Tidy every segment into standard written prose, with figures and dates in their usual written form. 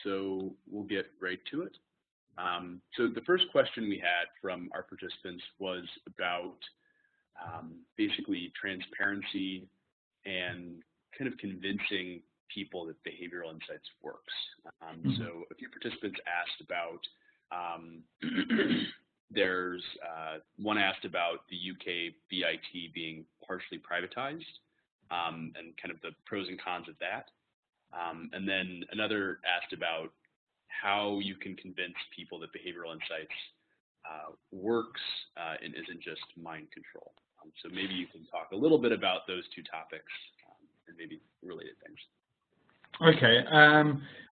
So we'll get right to it. So the first question we had from our participants was about basically transparency and kind of convincing people that behavioral insights works. So a few participants asked about, there's one asked about the UK BIT being partially privatized and kind of the pros and cons of that. And then another asked about how you can convince people that behavioral insights works and isn't just mind control. So maybe you can talk a little bit about those two topics and maybe related things. Okay.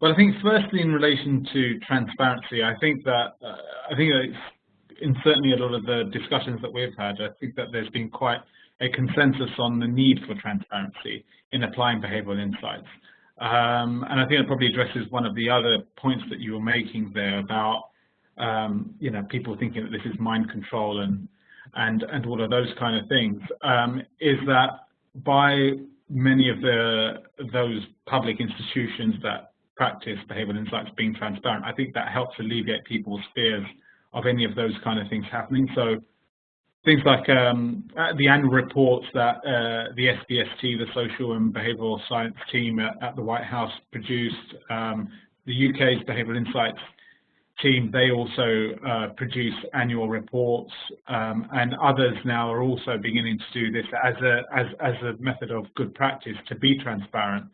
Well, I think firstly in relation to transparency, I think that it's, in certainly a lot of the discussions that we've had, I think that there's been quite a consensus on the need for transparency in applying behavioral insights. And I think it probably addresses one of the other points that you were making there about, people thinking that this is mind control and all of those kind of things, is that by many of those public institutions that practice behavioral insights being transparent, I think that helps alleviate people's fears of any of those kind of things happening. So things like the annual reports that the SBST, the Social and Behavioural Science team at the White House produced, the UK's Behavioural Insights team, they also produce annual reports, and others now are also beginning to do this as a method of good practice to be transparent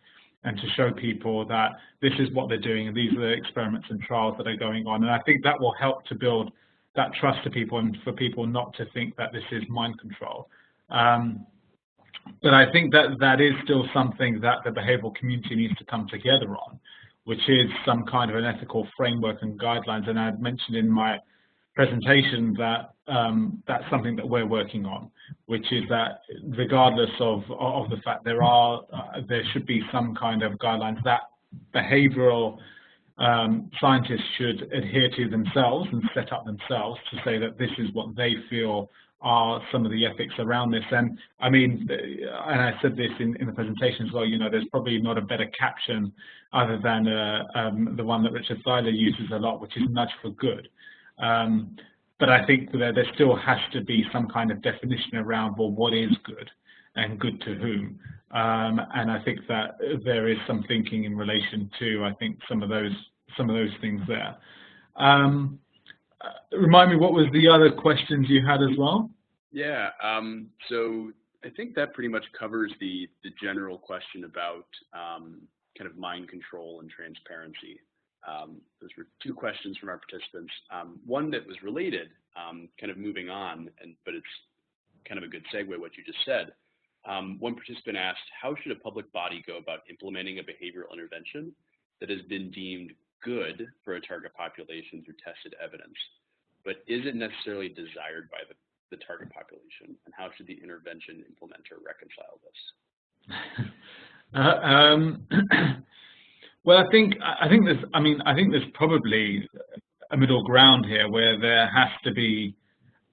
and to show people that this is what they're doing and these are the experiments and trials that are going on. And I think that will help to build that trust to people and for people not to think that this is mind control. But I think that is still something that the behavioural community needs to come together on, which is some kind of an ethical framework and guidelines. And I had mentioned in my presentation that that's something that we're working on, which is that regardless of the fact there should be some kind of guidelines that behavioural scientists should adhere to themselves and set up themselves to say that this is what they feel are some of the ethics around this. And I mean, and I said this in the presentation as well, there's probably not a better caption other than the one that Richard Thaler uses a lot, which is nudge for good. But I think that there still has to be some kind of definition around, well, what is good and good to whom? And I think that there is some thinking in relation to, I think, some of those things there. Remind me, what was the other questions you had as well? Yeah, so I think that pretty much covers the general question about kind of mind control and transparency. Those were two questions from our participants. One that was related, kind of moving on, but it's kind of a good segue what you just said. One participant asked, how should a public body go about implementing a behavioral intervention that has been deemed good for a target population through tested evidence, but isn't necessarily desired by the target population? And how should the intervention implementer reconcile this? Well, I think there's probably a middle ground here where there has to be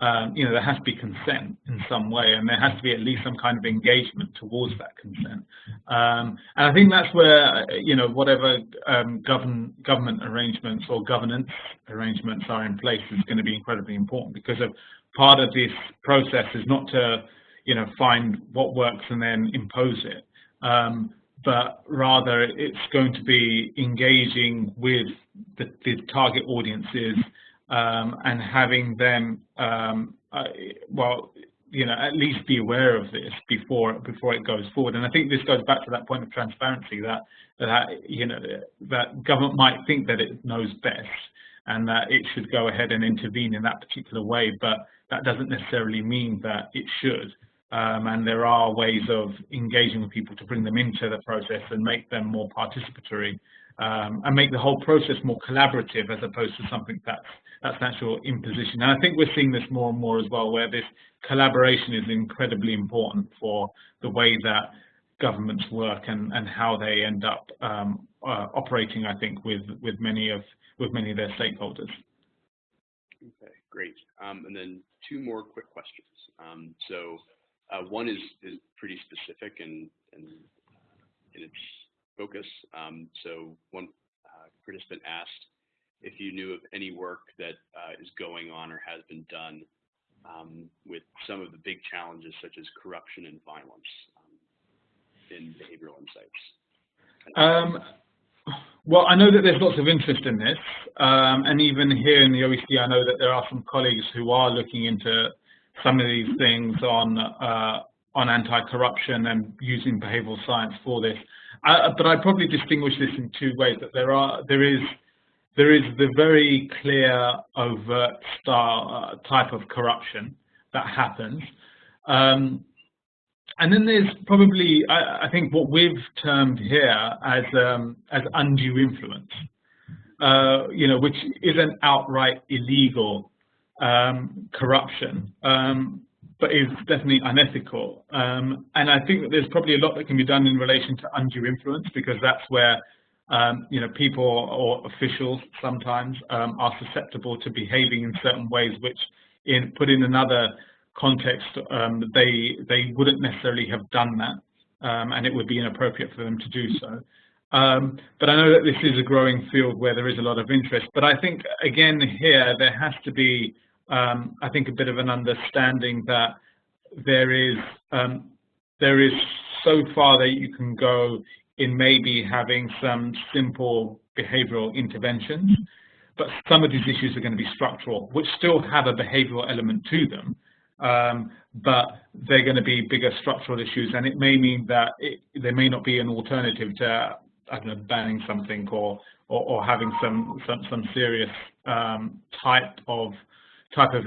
there has to be consent in some way, and there has to be at least some kind of engagement towards that consent. And I think that's where, whatever government arrangements or governance arrangements are in place is going to be incredibly important, because of part of this process is not to, find what works and then impose it, but rather it's going to be engaging with the target audiences, and having them, at least be aware of this before it goes forward. And I think this goes back to that point of transparency, that government might think that it knows best and that it should go ahead and intervene in that particular way, but that doesn't necessarily mean that it should. And there are ways of engaging with people to bring them into the process and make them more participatory, and make the whole process more collaborative as opposed to something that's actual imposition. And I think we're seeing this more and more as well, where this collaboration is incredibly important for the way that governments work and how they end up operating, I think, with many of their stakeholders. Okay, great. And then two more quick questions. One is pretty specific in its focus. So one participant asked if you knew of any work that is going on or has been done with some of the big challenges such as corruption and violence in behavioral insights. Well, I know that there's lots of interest in this, and even here in the OECD, I know that there are some colleagues who are looking into some of these things on anti-corruption and using behavioral science for this. But I probably distinguish this in two ways. That there is the very clear, overt type of corruption that happens. And then there's probably, I think, what we've termed here as undue influence, which isn't outright illegal corruption, but is definitely unethical. And I think that there's probably a lot that can be done in relation to undue influence, because that's where people or officials sometimes are susceptible to behaving in certain ways, which, put in another context, they wouldn't necessarily have done that, and it would be inappropriate for them to do so. But I know that this is a growing field where there is a lot of interest. But I think, again, here there has to be, I think, a bit of an understanding that there is so far that you can go in maybe having some simple behavioral interventions, but some of these issues are going to be structural, which still have a behavioral element to them. But they're going to be bigger structural issues, and it may mean that there may not be an alternative to, I don't know, banning something or having some serious type of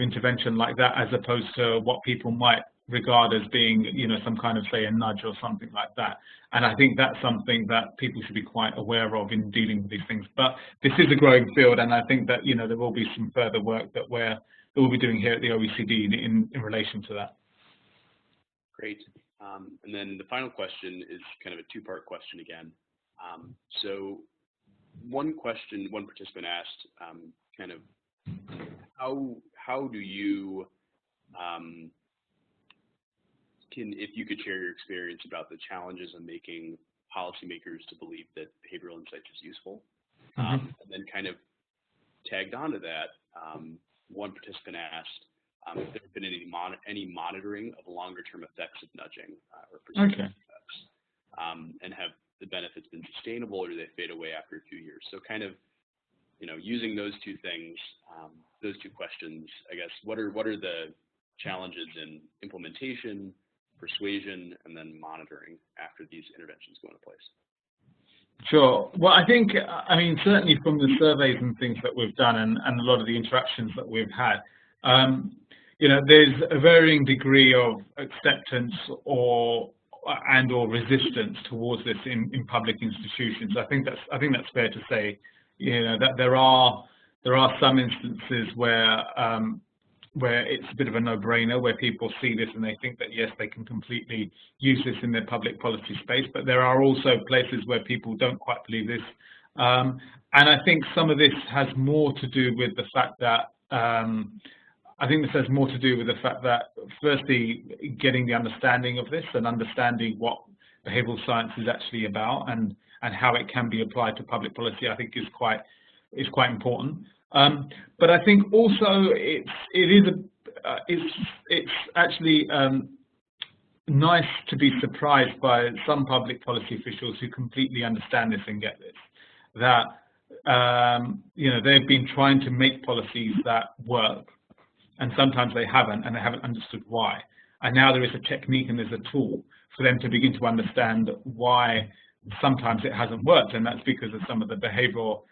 intervention like that, as opposed to what people might regard as being, some kind of, say, a nudge or something like that. And I think that's something that people should be quite aware of in dealing with these things. But this is a growing field, and I think that there will be some further work that we'll be doing here at the OECD in relation to that. Great. And then the final question is kind of a two-part question again. So one participant asked, kind of, how do you, if you could share your experience about the challenges of making policymakers to believe that behavioral insights is useful, and then kind of tagged onto that, one participant asked if there have been any monitoring of longer-term effects of nudging or persistent effects, and have the benefits been sustainable, or do they fade away after a few years? So kind of, using those two things, those two questions, I guess, what are the challenges in implementation, persuasion, and then monitoring after these interventions go into place? Sure. Well, I think, certainly from the surveys and things that we've done and a lot of the interactions that we've had, there's a varying degree of acceptance or resistance towards this in public institutions. I think that's fair to say. That there are some instances where it's a bit of a no-brainer, where people see this and they think that, yes, they can completely use this in their public policy space. But there are also places where people don't quite believe this. And I think some of this has more to do with the fact that, firstly, getting the understanding of this and understanding what behavioral science is actually about and how it can be applied to public policy, I think is quite important. But I think also it's actually nice to be surprised by some public policy officials who completely understand this and get this. That they've been trying to make policies that work, and sometimes they haven't, and they haven't understood why. And now there is a technique and there's a tool for them to begin to understand why sometimes it hasn't worked, and that's because of some of the behavioral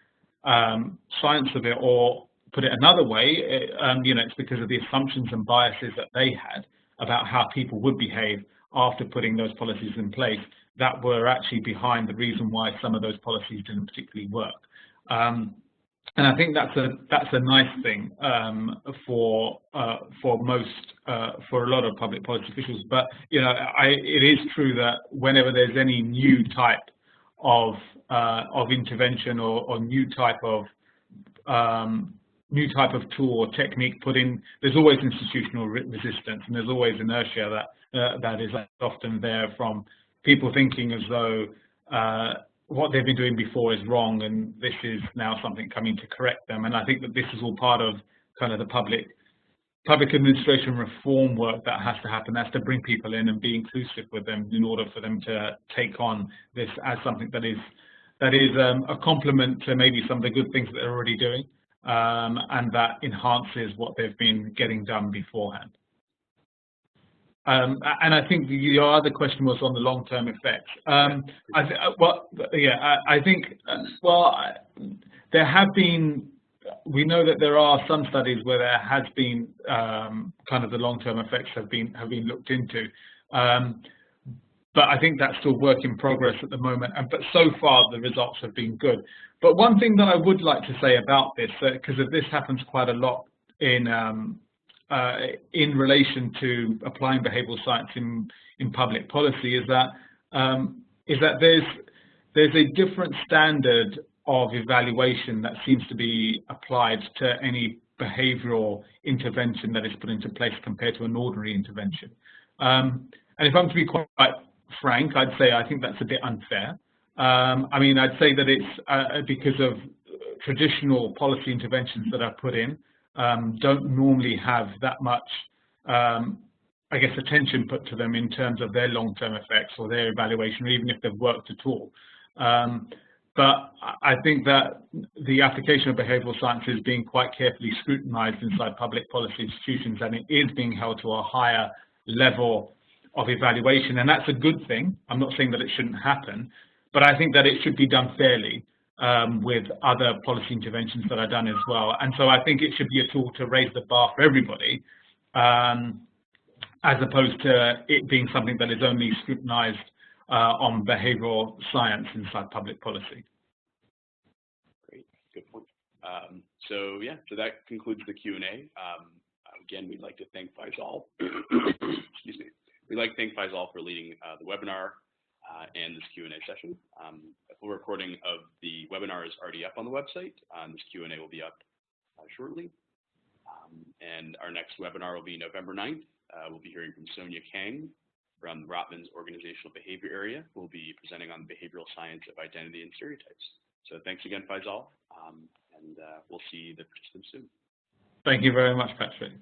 science of it, or put it another way, it's because of the assumptions and biases that they had about how people would behave after putting those policies in place that were actually behind the reason why some of those policies didn't particularly work. And I think that's a nice thing for a lot of public policy officials. But it is true that whenever there's any new type of intervention or new type of tool or technique put in, there's always institutional resistance, and there's always inertia that is often there from people thinking as though what they've been doing before is wrong, and this is now something coming to correct them. And I think that this is all part of kind of the public administration reform work that has to happen. That's to bring people in and be inclusive with them in order for them to take on this as something that is a complement to maybe some of the good things that they're already doing, and that enhances what they've been getting done beforehand. And I think your other question was on the long-term effects. There have been. We know that there are some studies where there has been kind of the long-term effects have been looked into, but I think that's still work in progress at the moment. But so far the results have been good. But one thing that I would like to say about this, because this happens quite a lot in relation to applying behavioural science in public policy, is that there's a different standard of evaluation that seems to be applied to any behavioural intervention that is put into place compared to an ordinary intervention. And if I'm to be quite frank, I'd say I think that's a bit unfair. I mean, I'd say that it's because of traditional policy interventions that are put in don't normally have that much, I guess, attention put to them in terms of their long-term effects or their evaluation, or even if they've worked at all. But I think that the application of behavioural science is being quite carefully scrutinised inside public policy institutions, and it is being held to a higher level of evaluation, and that's a good thing. I'm not saying that it shouldn't happen, but I think that it should be done fairly with other policy interventions that are done as well. And so I think it should be a tool to raise the bar for everybody, as opposed to it being something that is only scrutinised on behavioural science inside public policy. Great, good point. So that concludes the Q&A. Again, we'd like to thank Faisal. Excuse me. We'd like to thank Faisal for leading the webinar and this Q&A session. A full recording of the webinar is already up on the website. This Q&A will be up shortly. And our next webinar will be November 9th. We'll be hearing from Sonia Kang from Rotman's Organizational Behavior Area, who will be presenting on behavioral science of identity and stereotypes. So thanks again, Faisal, and we'll see the participants soon. Thank you very much, Patrick.